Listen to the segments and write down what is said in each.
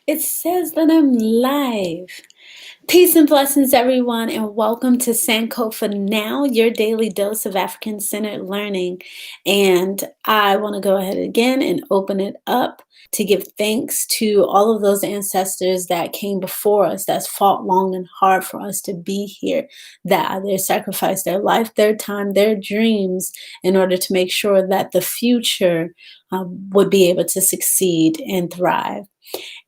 It says that I'm live. Peace and blessings, everyone, and welcome to Sankofa Now, your daily dose of African centered learning. And I want to go ahead again and open it up to give thanks to all of those ancestors that came before us, that's fought long and hard for us to be here, that either sacrificed their life, their time, their dreams in order to make sure that the future would be able to succeed and thrive.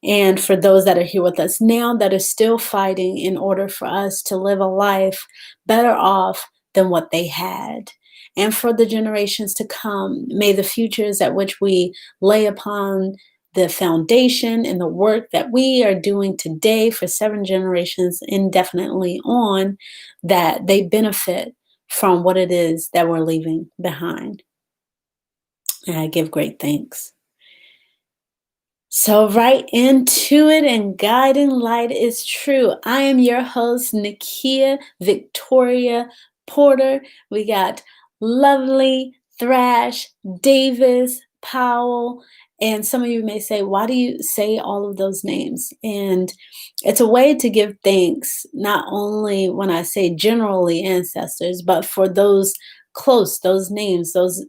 And for those that are here with us now that are still fighting in order for us to live a life better off than what they had. And for the generations to come, may the futures at which we lay upon the foundation and the work that we are doing today for 7 generations indefinitely on, that they benefit from what it is that we're leaving behind. And I give great thanks. So right into it, and guiding light is true. I am your host, Nakia Victoria Porter. We got Lovely, Thrash, Davis, Powell, and some of you may say, why do you say all of those names? And it's a way to give thanks, not only when I say generally ancestors, but for those close, those names, those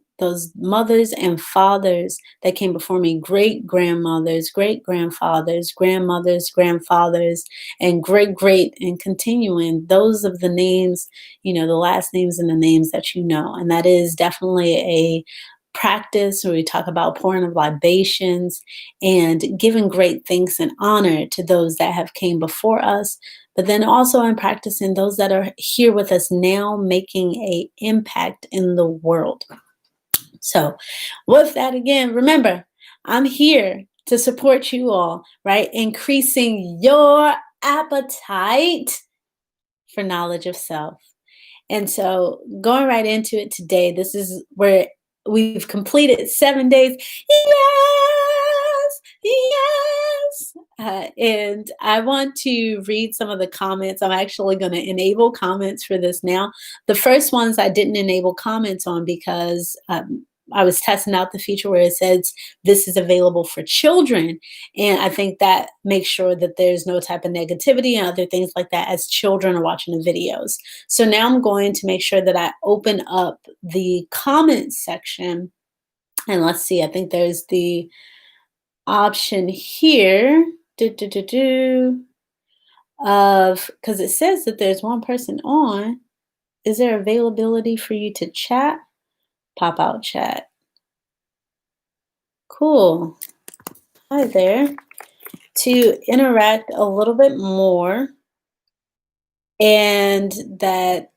mothers and fathers that came before me, great grandmothers, great grandfathers, grandmothers, grandfathers, and great and continuing. Those of the names, the last names and the names that you know. And that is definitely a practice where we talk about pouring of libations and giving great thanks and honor to those that have came before us, but then also in practicing those that are here with us now, making a impact in the world. So with that, again, remember, I'm here to support you all, right? Increasing your appetite for knowledge of self. And so going right into it today, this is where we've completed 7 days. Yes. And I want to read some of the comments. I'm actually going to enable comments for this now. The first ones I didn't enable comments on because I was testing out the feature where it says this is available for children. And I think that makes sure that there's no type of negativity and other things like that as children are watching the videos. So now I'm going to make sure that I open up the comments section. And let's see, I think there's the option here of, because it says that there's one person on. Is there availability for you to chat? Pop out chat. Cool. Hi there. To interact a little bit more, and that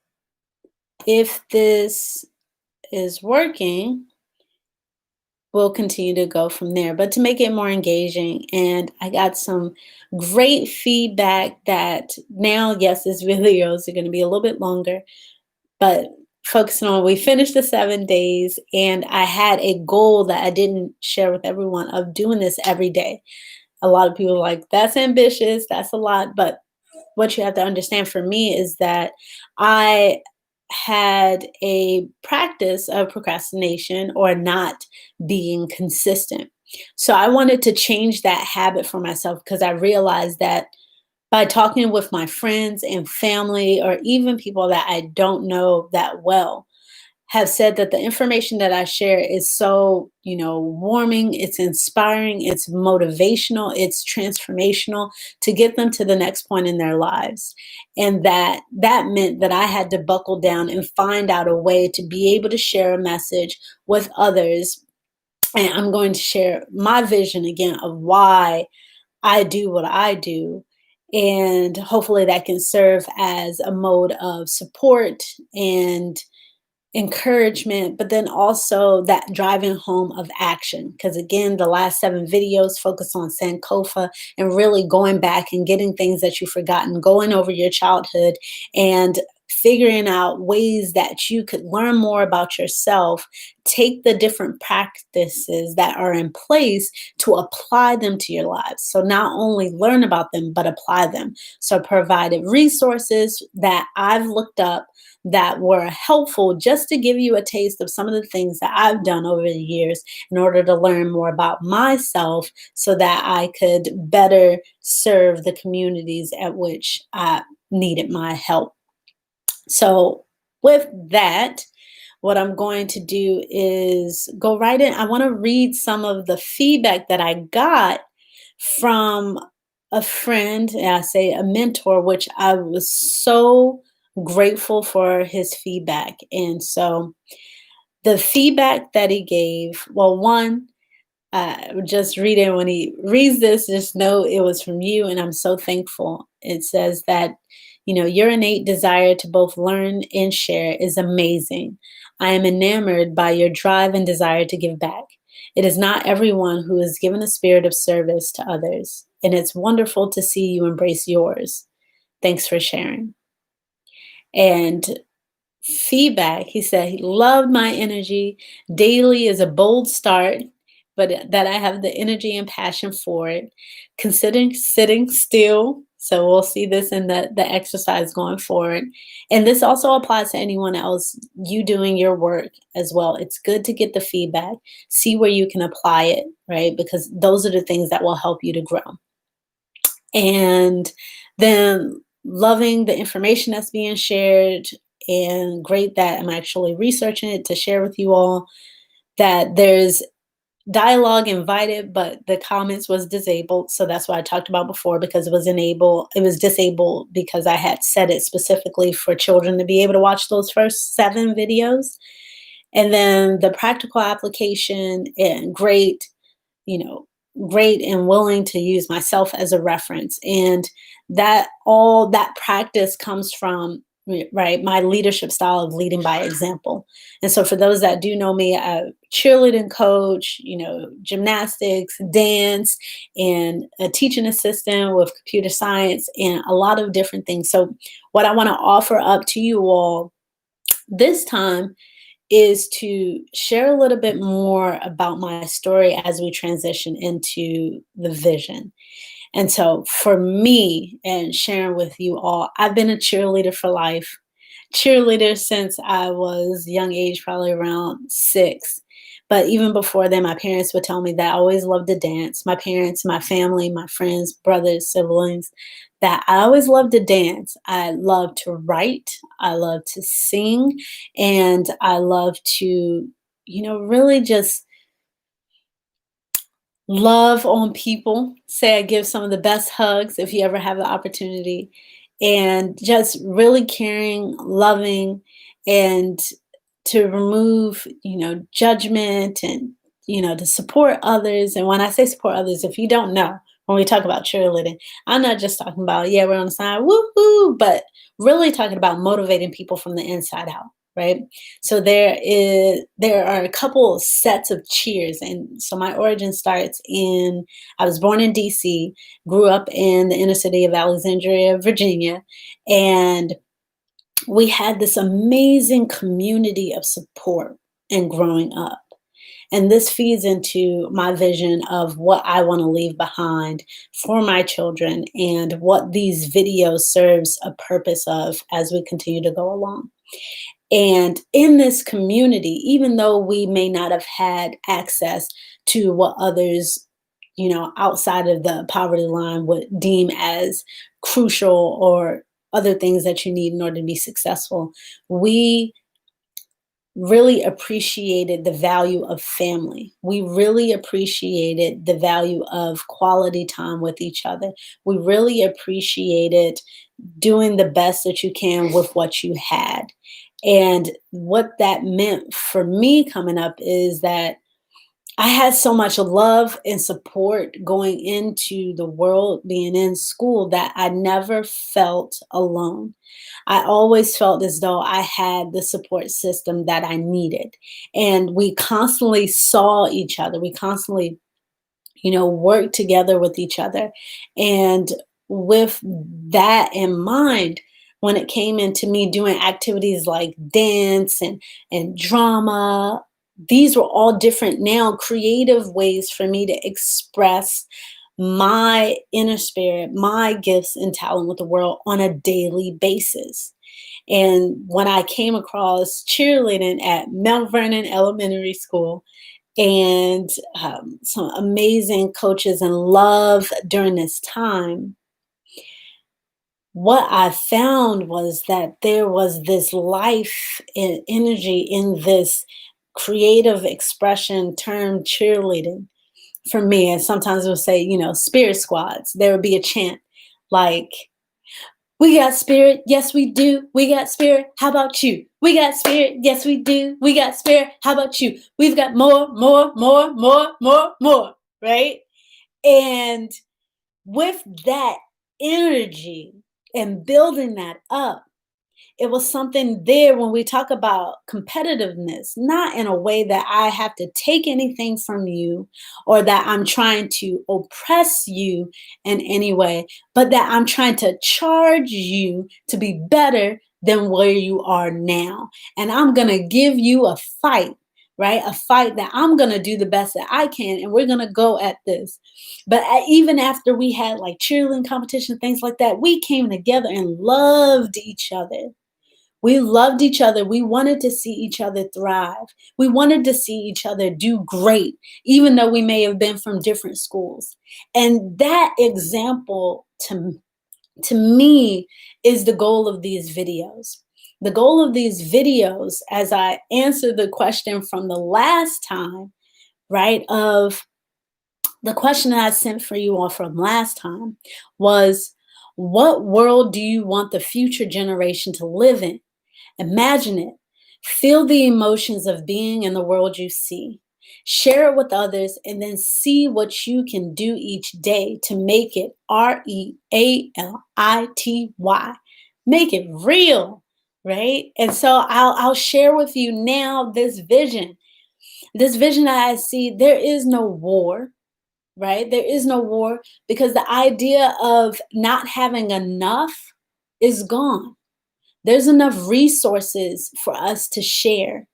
if this is working, we'll continue to go from there, but to make it more engaging. And I got some great feedback that now, yes, these videos are going to be a little bit longer, but focusing on, we finished the 7 days, and I had a goal that I didn't share with everyone of doing this every day. A lot of people are like, that's ambitious, that's a lot. But what you have to understand for me is that I had a practice of procrastination or not being consistent. So I wanted to change that habit for myself because I realized that by talking with my friends and family, or even people that I don't know that well, have said that the information that I share is so, warming, it's inspiring, it's motivational, it's transformational to get them to the next point in their lives. And that meant that I had to buckle down and find out a way to be able to share a message with others. And I'm going to share my vision again of why I do what I do. And hopefully that can serve as a mode of support and encouragement, but then also that driving home of action. Because again, the last 7 videos focus on Sankofa and really going back and getting things that you've forgotten, going over your childhood and figuring out ways that you could learn more about yourself, take the different practices that are in place to apply them to your lives. So not only learn about them, but apply them. So provided resources that I've looked up that were helpful just to give you a taste of some of the things that I've done over the years in order to learn more about myself so that I could better serve the communities at which I needed my help. So, with that, what I'm going to do is go right in. I want to read some of the feedback that I got from a friend, and I say a mentor, which I was so grateful for his feedback. And so the feedback that he gave, well, one, just read it when he reads this, just know it was from you, and I'm so thankful. It says that, your innate desire to both learn and share is amazing. I am enamored by your drive and desire to give back. It is not everyone who is given a spirit of service to others, and it's wonderful to see you embrace yours. Thanks for sharing. And feedback. He said he loved my energy. Daily is a bold start, but that I have the energy and passion for it. Considering sitting still. So we'll see this in the exercise going forward. And this also applies to anyone else, you doing your work as well. It's good to get the feedback, see where you can apply it, right? Because those are the things that will help you to grow. And then loving the information that's being shared, and great that I'm actually researching it to share with you all, that there's dialogue invited, but the comments was disabled. So that's what I talked about before, because it was disabled because I had set it specifically for children to be able to watch those first 7 videos. And then the practical application, and you know, great and willing to use myself as a reference. And that all that practice comes from, right, my leadership style of leading by example. And so for those that do know me, I cheerleading coach, gymnastics, dance, and a teaching assistant with computer science and a lot of different things. So what I want to offer up to you all this time is to share a little bit more about my story as we transition into the vision. And so for me, and sharing with you all, I've been a cheerleader for life. Cheerleader since I was young age, probably around 6. But even before then, my parents would tell me that I always loved to dance. My parents, my family, my friends, brothers, siblings, that I always loved to dance. I love to write. I love to sing. And I love to, really just love on people. Say I give some of the best hugs if you ever have the opportunity. And just really caring, loving, and to remove, judgment, and, to support others. And when I say support others, if you don't know, when we talk about cheerleading, I'm not just talking about, yeah, we're on the side, woo-hoo, but really talking about motivating people from the inside out, right? So there are a couple of sets of cheers. And so my origin starts I was born in DC, grew up in the inner city of Alexandria, Virginia, and we had this amazing community of support and growing up. And this feeds into my vision of what I want to leave behind for my children, and what these videos serves a purpose of as we continue to go along. And in this community, even though we may not have had access to what others, outside of the poverty line would deem as crucial, or other things that you need in order to be successful, we really appreciated the value of family. We really appreciated the value of quality time with each other. We really appreciated doing the best that you can with what you had. And what that meant for me coming up is that I had so much love and support going into the world, being in school, that I never felt alone. I always felt as though I had the support system that I needed. And we constantly saw each other. We constantly, worked together with each other. And with that in mind, when it came into me doing activities like dance and drama. These were all different now creative ways for me to express my inner spirit, my gifts and talent with the world on a daily basis. And when I came across cheerleading at Mount Vernon Elementary School, and some amazing coaches and love during this time, what I found was that there was this life and energy in this creative expression term cheerleading for me. And sometimes we'll say, spirit squads. There would be a chant like, we got spirit, yes we do. We got spirit, how about you? We got spirit, yes we do. We got spirit, how about you? We've got more, more, more, more, more, more, right? And with that energy and building that up, it was something there when we talk about competitiveness, not in a way that I have to take anything from you or that I'm trying to oppress you in any way, but that I'm trying to charge you to be better than where you are now. And I'm going to give you a fight, right? A fight that I'm going to do the best that I can. And we're going to go at this. But even after we had like cheerleading competition, things like that, we came together and loved each other. We loved each other. We wanted to see each other thrive. We wanted to see each other do great, even though we may have been from different schools. And that example to me is the goal of these videos. The goal of these videos, as I answer the question from the last time, right, of the question that I sent for you all from last time was, what world do you want the future generation to live in? Imagine it. Feel the emotions of being in the world you see. Share it with others and then see what you can do each day to make it R-E-A-L-I-T-Y. Make it real, right? And so I'll share with you now this vision. This vision that I see, there is no war, right? There is no war because the idea of not having enough is gone. There's enough resources for us to share.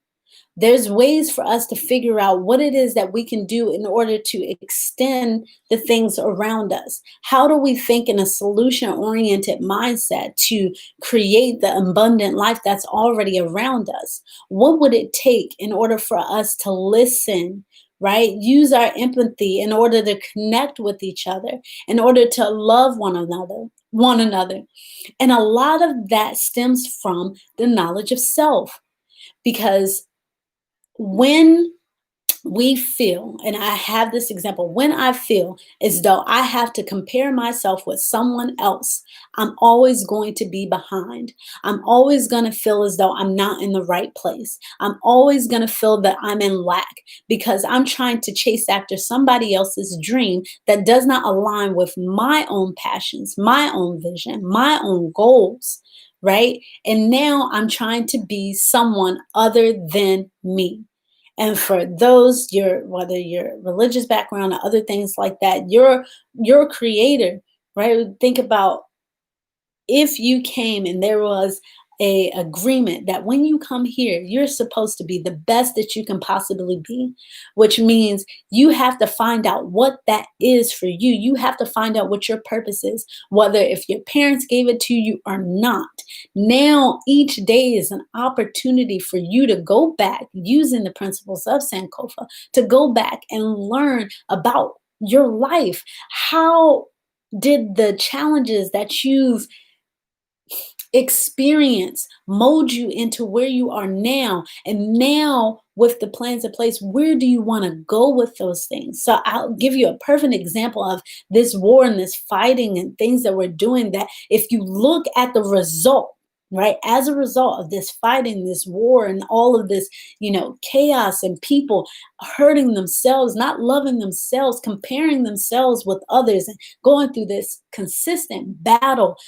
There's ways for us to figure out what it is that we can do in order to extend the things around us. How do we think in a solution-oriented mindset to create the abundant life that's already around us? What would it take in order for us to listen, right? Use our empathy in order to connect with each other, in order to love one another. And a lot of that stems from the knowledge of self, because when we feel, and I have this example, when I feel as though I have to compare myself with someone else, I'm always going to be behind. I'm always going to feel as though I'm not in the right place. I'm always going to feel that I'm in lack because I'm trying to chase after somebody else's dream that does not align with my own passions, my own vision, my own goals, right? And now I'm trying to be someone other than me. And for those, whether your religious background or other things like that, your creator, right? Think about if you came and there was a agreement that when you come here, you're supposed to be the best that you can possibly be, which means you have to find out what that is for you. You have to find out what your purpose is, whether if your parents gave it to you or not. Now, each day is an opportunity for you to go back using the principles of Sankofa, to go back and learn about your life. How did the challenges that you've experience mold you into where you are now? And now, with the plans in place, where do you want to go with those things? So I'll give you a perfect example of this war and this fighting and things that we're doing, that if you look at the result, right, as a result of this fighting, this war, and all of this, chaos, and people hurting themselves, not loving themselves, comparing themselves with others, and going through this consistent battle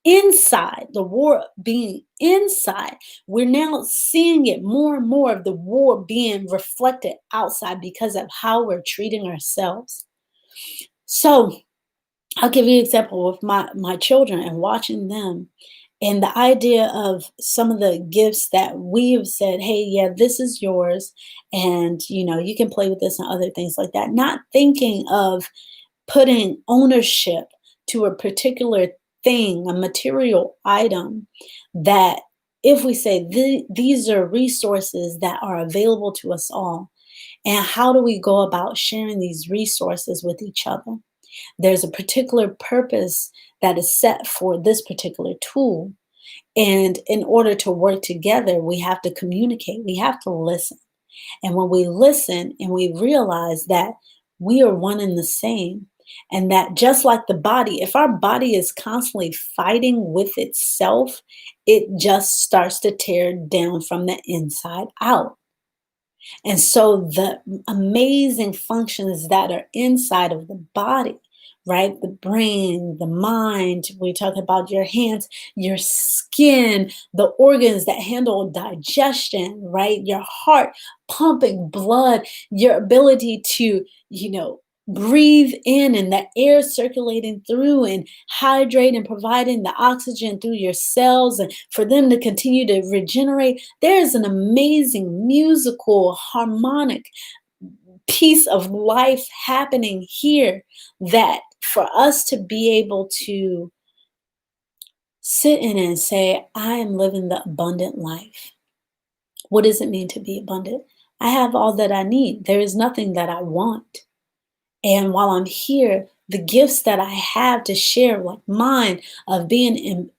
inside, the war being inside, we're now seeing it more and more of the war being reflected outside because of how we're treating ourselves. So I'll give you an example with my children and watching them. And the idea of some of the gifts that we've said, hey, yeah, this is yours. And, you can play with this and other things like that. Not thinking of putting ownership to a particular thing, a material item, that if we say these are resources that are available to us all, and how do we go about sharing these resources with each other? There's a particular purpose that is set for this particular tool. And in order to work together, we have to communicate, we have to listen. And when we listen and we realize that we are one and the same, and that just like the body, if our body is constantly fighting with itself, it just starts to tear down from the inside out. And so the amazing functions that are inside of the body, right? The brain, the mind, we talk about your hands, your skin, the organs that handle digestion, right? Your heart pumping blood, your ability to, breathe in and the air circulating through and hydrate and providing the oxygen through your cells and for them to continue to regenerate. There's an amazing musical, harmonic piece of life happening here that for us to be able to sit in and say, I am living the abundant life. What does it mean to be abundant? I have all that I need. There is nothing that I want. And while I'm here, the gifts that I have to share, like mine, of being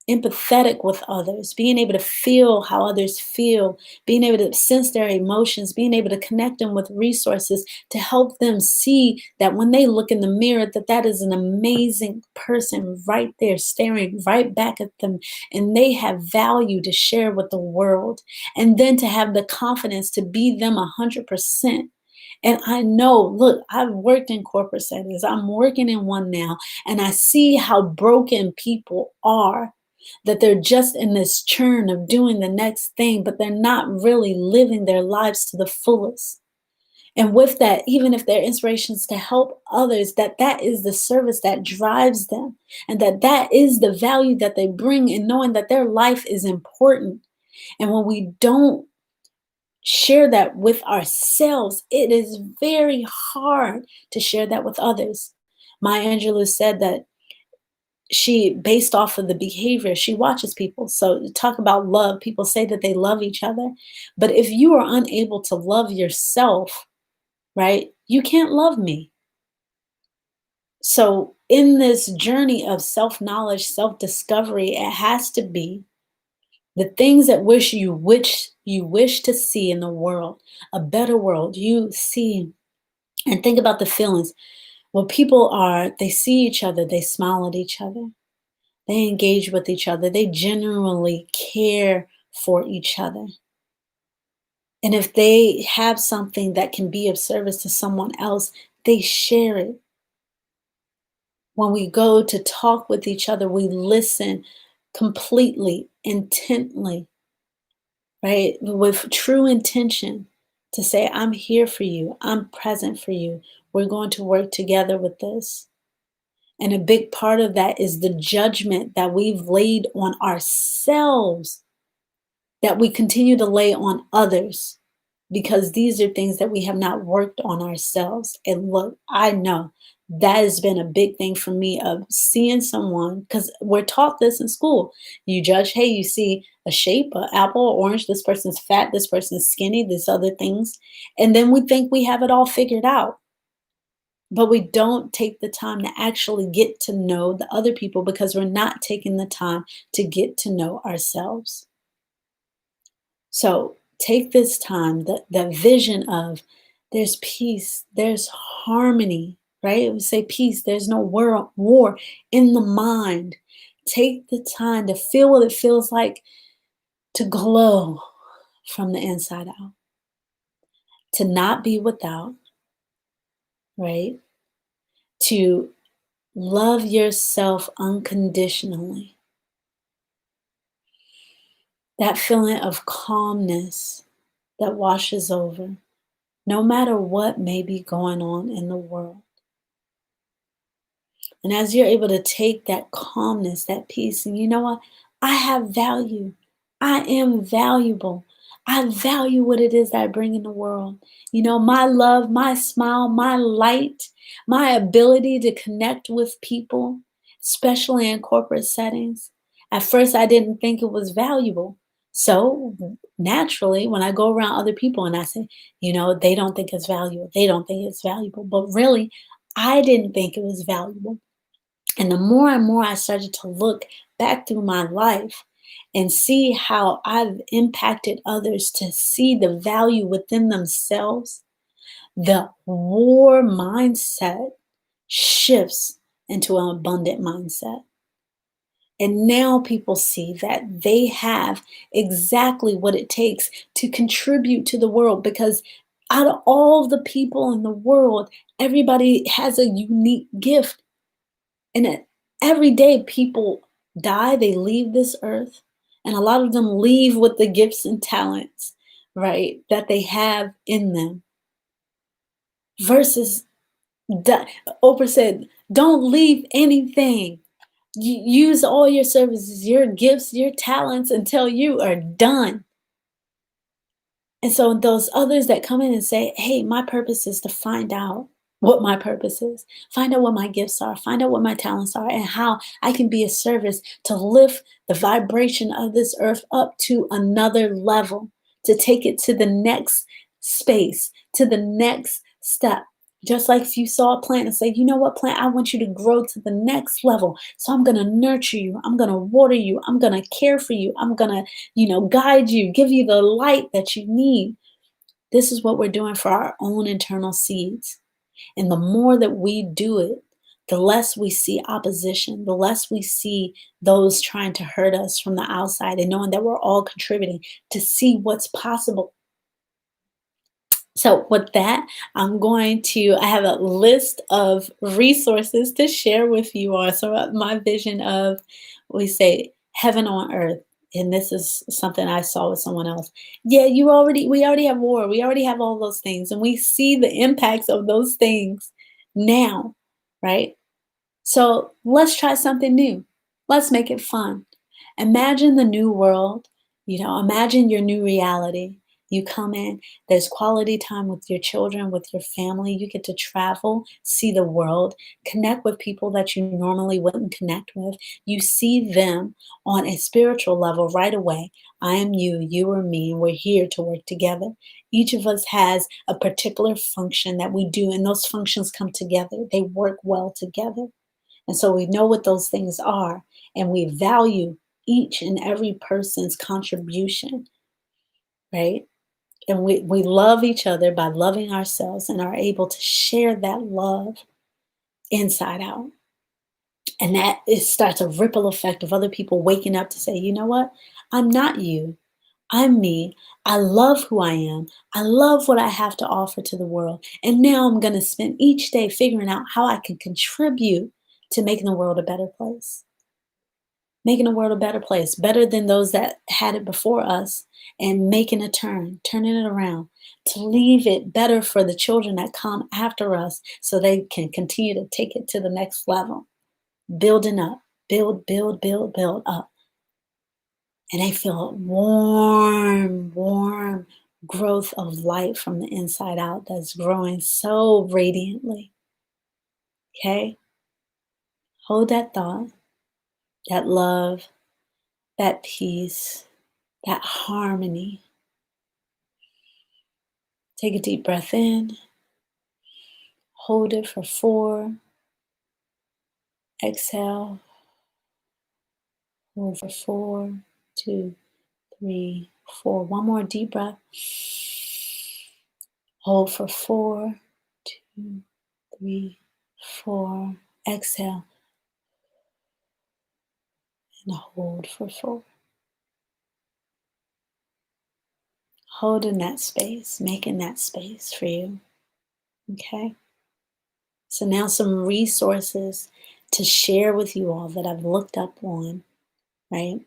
empathetic with others, being able to feel how others feel, being able to sense their emotions, being able to connect them with resources to help them see that when they look in the mirror, that that is an amazing person right there staring right back at them, and they have value to share with the world. And then to have the confidence to be them 100%. And I know, look, I've worked in corporate settings. I'm working in one now, and I see how broken people are, that they're just in this churn of doing the next thing, but they're not really living their lives to the fullest. And with that, even if their inspiration is to help others, that is the service that drives them, and that is the value that they bring in knowing that their life is important. And when we don't share that with ourselves, it is very hard to share that with others. Maya Angelou said that she, based off of the behavior, she watches people. So talk about love. People say that they love each other, but if you are unable to love yourself, right, you can't love me. So in this journey of self-knowledge, self-discovery, it has to be the things that wish to see in the world, a better world. You see and think about the feelings. Well, people are, they see each other, they smile at each other, they engage with each other, they genuinely care for each other. And if they have something that can be of service to someone else, they share it. When we go to talk with each other, we listen completely, intently, right? With true intention to say, I'm here for you, I'm present for you. We're going to work together with this. And a big part of that is the judgment that we've laid on ourselves, that we continue to lay on others, because these are things that we have not worked on ourselves. And look, I know that has been a big thing for me, of seeing someone, because we're taught this in school. You judge, hey, you see a shape, an apple, orange, this person's fat, this person's skinny, these other things. And then we think we have it all figured out. But we don't take the time to actually get to know the other people, because we're not taking the time to get to know ourselves. So take this time, the vision of there's peace, there's harmony, right? We say peace, there's no war in the mind. Take the time to feel what it feels like to glow from the inside out, to not be without, right? To love yourself unconditionally. That feeling of calmness that washes over, no matter what may be going on in the world. And as you're able to take that calmness, that peace, and you know what? I have value. I am valuable. I value what it is that I bring in the world. You know, my love, my smile, my light, my ability to connect with people, especially in corporate settings. At first, I didn't think it was valuable. So naturally, when I go around other people and I say, you know, they don't think it's valuable, they don't think it's valuable. But really, I didn't think it was valuable. And the more and more I started to look back through my life and see how I've impacted others to see the value within themselves, the war mindset shifts into an abundant mindset. And now people see that they have exactly what it takes to contribute to the world because out of all the people in the world, everybody has a unique gift. And every day people die, they leave this earth, and a lot of them leave with the gifts and talents, right, that they have in them. Versus, Oprah said, don't leave anything. Use all your services, your gifts, your talents until you are done. And so those others that come in and say, hey, my purpose is to find out what my purpose is, find out what my gifts are, find out what my talents are, and how I can be a service to lift the vibration of this earth up to another level, to take it to the next space, to the next step. Just like if you saw a plant and say, you know what, plant, I want you to grow to the next level. So I'm going to nurture you. I'm going to water you. I'm going to care for you. I'm going to, guide you, give you the light that you need. This is what we're doing for our own internal seeds. And the more that we do it, the less we see opposition, the less we see those trying to hurt us from the outside, and knowing that we're all contributing to see what's possible. So with that, I have a list of resources to share with you all. So my vision of, we say, heaven on earth. And this is something I saw with someone else. Yeah, we already have war. We already have all those things. And we see the impacts of those things now, right? So let's try something new. Let's make it fun. Imagine the new world, imagine your new reality. You come in, there's quality time with your children, with your family. You get to travel, see the world, connect with people that you normally wouldn't connect with. You see them on a spiritual level right away. I am you, you are me, and we're here to work together. Each of us has a particular function that we do, and those functions come together. They work well together. And so we know what those things are, and we value each and every person's contribution, right? And we love each other by loving ourselves and are able to share that love inside out. And that it starts a ripple effect of other people waking up to say, you know what? I'm not you. I'm me. I love who I am. I love what I have to offer to the world. And now I'm going to spend each day figuring out how I can contribute to making the world a better place. Making the world a better place, better than those that had it before us, and making a turning it around to leave it better for the children that come after us so they can continue to take it to the next level, building up, build up. And they feel warm growth of light from the inside out that's growing so radiantly. Okay? Hold that thought, that love, that peace, that harmony. Take a deep breath in, hold it for 4, exhale, hold for 4, 2, 3, 4. One more deep breath. Hold for 4, 2, 3, 4. Exhale and hold for 4. Holding that space, making that space for you. Okay? So now some resources to share with you all that I've looked up on, right?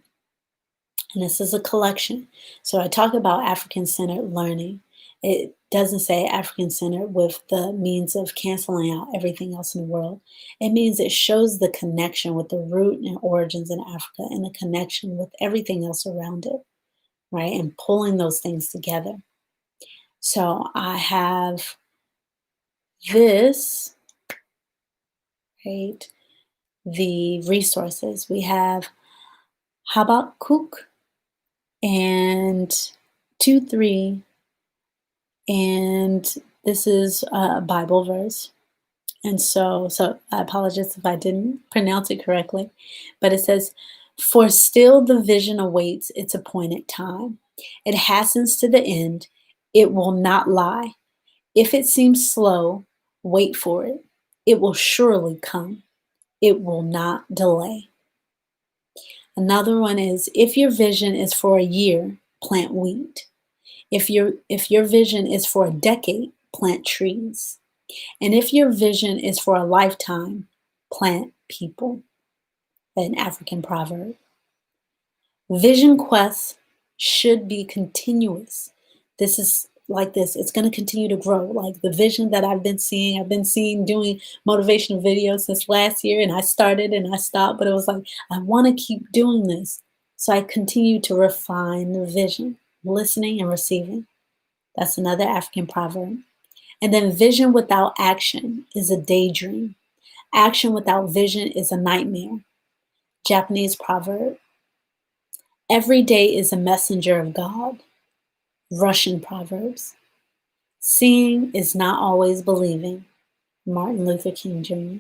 And this is a collection. So I talk about African-centered learning. It doesn't say African centered with the means of canceling out everything else in the world. It means it shows the connection with the root and origins in Africa and the connection with everything else around it, right? And pulling those things together. So I have this, right? The resources. We have Habakkuk and 2:3, and this is a Bible verse. And so I apologize if I didn't pronounce it correctly, but it says, "For still the vision awaits its appointed time. It hastens to the end. It will not lie. If it seems slow, wait for it. It will surely come. It will not delay." Another one is, if your vision is for a year, plant wheat. If your vision is for a decade, plant trees. And if your vision is for a lifetime, plant people. An African proverb. Vision quests should be continuous. This is like this. It's going to continue to grow. Like the vision that I've been seeing doing motivational videos since last year, and I started and I stopped, but it was like, I want to keep doing this. So I continue to refine the vision, listening and receiving. That's another African proverb. And then vision without action is a daydream. Action without vision is a nightmare. Japanese proverb. Every day is a messenger of God. Russian proverbs. Seeing is not always believing. Martin Luther King Jr.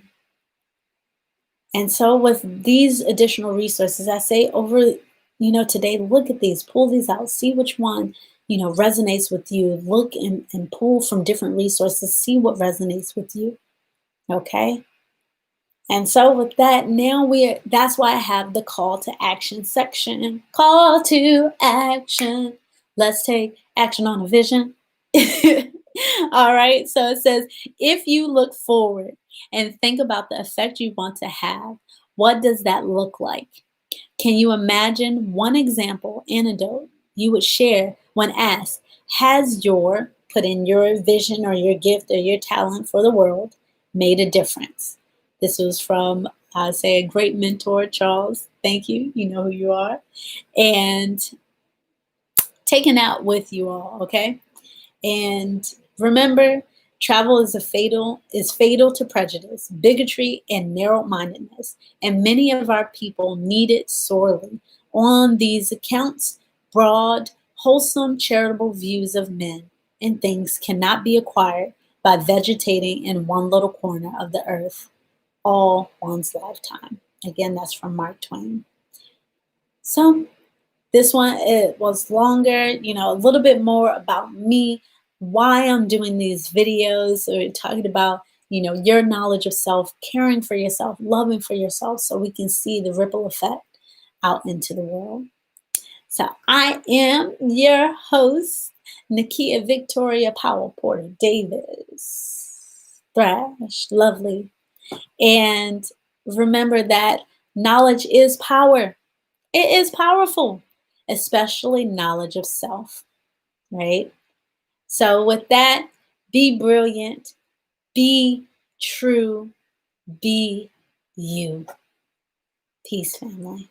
And so with these additional resources, I say over, today, look at these, pull these out, see which one, resonates with you. Look and pull from different resources, see what resonates with you. Okay? And so with that, that's why I have the call to action section. Call to action. Let's take action on a vision. All right. So it says, if you look forward and think about the effect you want to have, what does that look like? Can you imagine one example, anecdote you would share when asked, has your, put in your vision or your gift or your talent for the world, made a difference? This was from, I say, a great mentor, Charles. Thank you. You know who you are. And taken out with you all, okay? And remember, travel is fatal to prejudice, bigotry, and narrow-mindedness, and many of our people need it sorely. On these accounts, broad, wholesome, charitable views of men and things cannot be acquired by vegetating in one little corner of the earth all one's lifetime. Again, that's from Mark Twain. So this one, it was longer, a little bit more about me, why I'm doing these videos, or talking about, your knowledge of self, caring for yourself, loving for yourself, so we can see the ripple effect out into the world. So I am your host, Nakia Victoria Powell-Porter Davis-Thrash-Lovely. And remember that knowledge is power. It is powerful, especially knowledge of self, right? So with that, be brilliant, be true, be you. Peace, family.